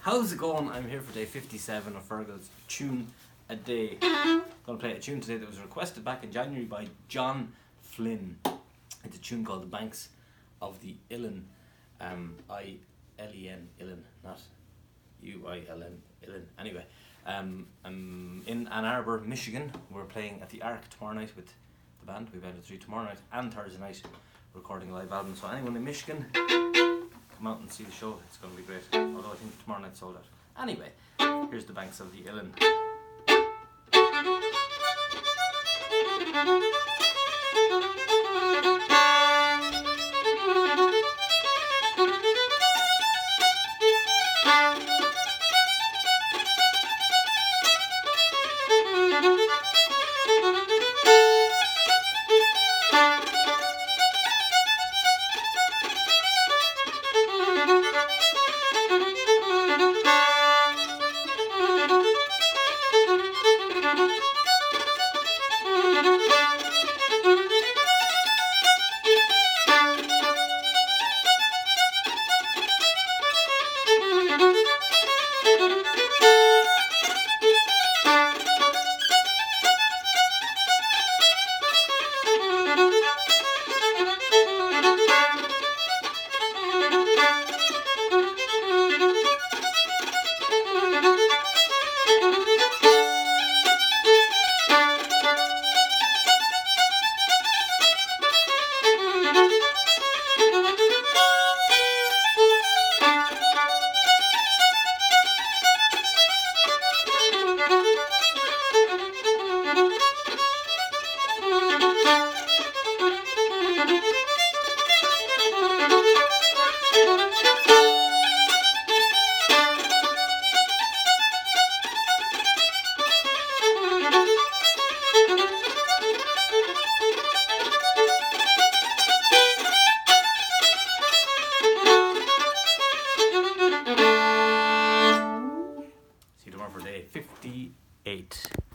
How's it going? I'm here for day 57 of Fergal's Tune a Day. Gonna play a tune today that was requested back in January by John Flynn. It's a tune called The Banks of the Ilen. I-L-E-N, Ilen, not U-I-L-N, Ilen. Anyway, I'm in Ann Arbor, Michigan. We're playing at the Arc tomorrow night with the band. We've had 3 tomorrow night and Thursday night, recording a live album. So anyone in Michigan, come out and see the show. It's going to be great. Although I think tomorrow night's sold out. Anyway, here's The Banks of the Ilen. See you tomorrow for day 58.